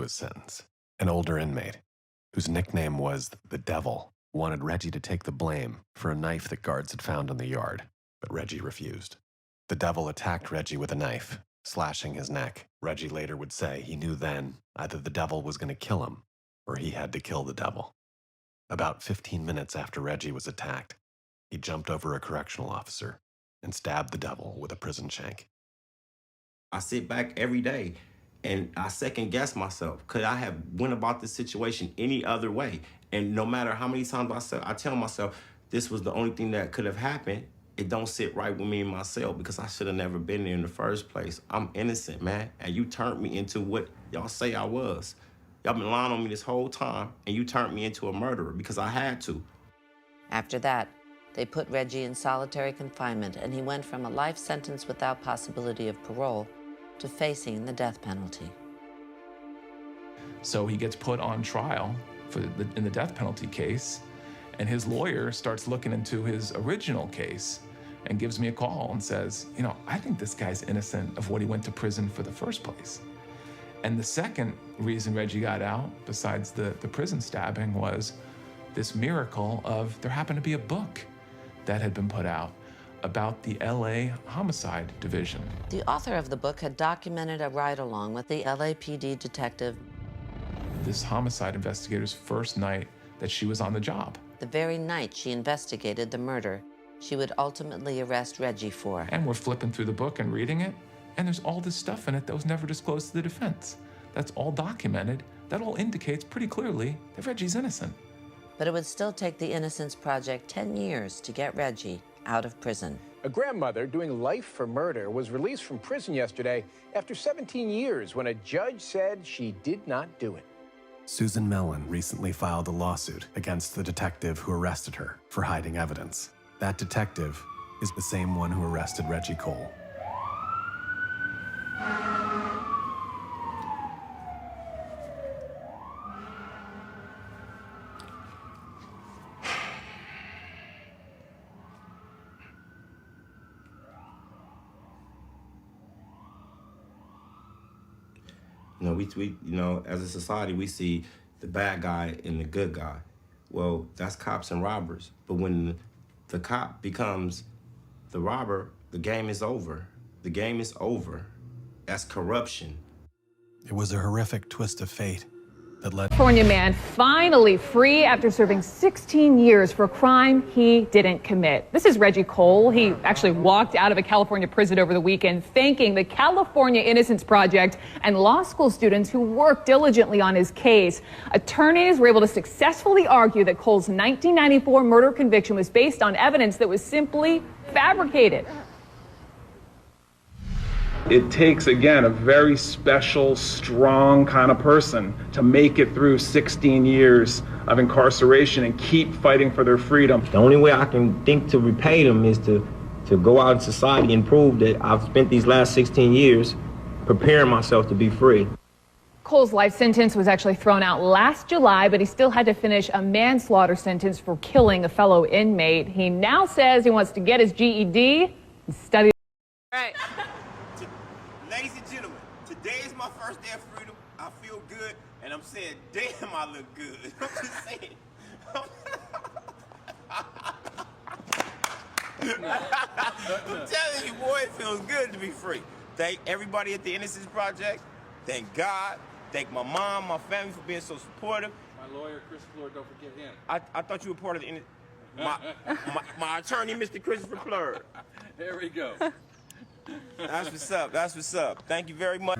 his sentence. An older inmate, whose nickname was the Devil, wanted Reggie to take the blame for a knife that guards had found in the yard, but Reggie refused. The Devil attacked Reggie with a knife, slashing his neck. Reggie later would say he knew then either the Devil was going to kill him or he had to kill the Devil. About 15 minutes after Reggie was attacked, he jumped over a correctional officer and stabbed the Devil with a prison shank. I sit back every day and I second guess myself. Could I have went about this situation any other way? And no matter how many times I tell myself this was the only thing that could have happened, it don't sit right with me and myself because I should have never been there in the first place. I'm innocent, man, and you turned me into what y'all say I was. Y'all been lying on me this whole time, and you turned me into a murderer because I had to. After that, they put Reggie in solitary confinement, and he went from a life sentence without possibility of parole to facing the death penalty. So he gets put on trial in the death penalty case, and his lawyer starts looking into his original case and gives me a call and says, you know, I think this guy's innocent of what he went to prison for the first place. And the second reason Reggie got out, besides the prison stabbing, was this miracle of there happened to be a book that had been put out about the LA Homicide Division. The author of the book had documented a ride-along with the LAPD detective. This homicide investigator's first night that she was on the job. The very night she investigated the murder she would ultimately arrest Reggie for. And we're flipping through the book and reading it, and there's all this stuff in it that was never disclosed to the defense. That's all documented. That all indicates pretty clearly that Reggie's innocent. But it would still take the Innocence Project 10 years to get Reggie out of prison. A grandmother doing life for murder was released from prison yesterday after 17 years when a judge said she did not do it. Susan Mellon recently filed a lawsuit against the detective who arrested her for hiding evidence. That detective is the same one who arrested Reggie Cole. You know, as a society, we see the bad guy and the good guy. Well, that's cops and robbers. But when the cop becomes the robber, the game is over. The game is over. That's corruption. It was a horrific twist of fate that led... California man finally free after serving 16 years for a crime he didn't commit. This is Reggie Cole. He actually walked out of a California prison over the weekend, thanking the California Innocence Project and law school students who worked diligently on his case. Attorneys were able to successfully argue that Cole's 1994 murder conviction was based on evidence that was simply fabricated. It takes, again, a very special, strong kind of person to make it through 16 years of incarceration and keep fighting for their freedom. The only way I can think to repay them is to go out in society and prove that I've spent these last 16 years preparing myself to be free. Cole's life sentence was actually thrown out last July, but he still had to finish a manslaughter sentence for killing a fellow inmate. He now says he wants to get his GED and study. Right. Ladies and gentlemen, today is my first day of freedom. I feel good, and I'm saying, damn, I look good. I'm just saying. I'm telling you, boy, it feels good to be free. Thank everybody at the Innocence Project. Thank God. Thank my mom, my family for being so supportive. My lawyer, Chris Fleur, don't forget him. I thought you were part of the my attorney, Mr. Christopher Fleur. There we go. That's what's up. That's what's up. Thank you very much.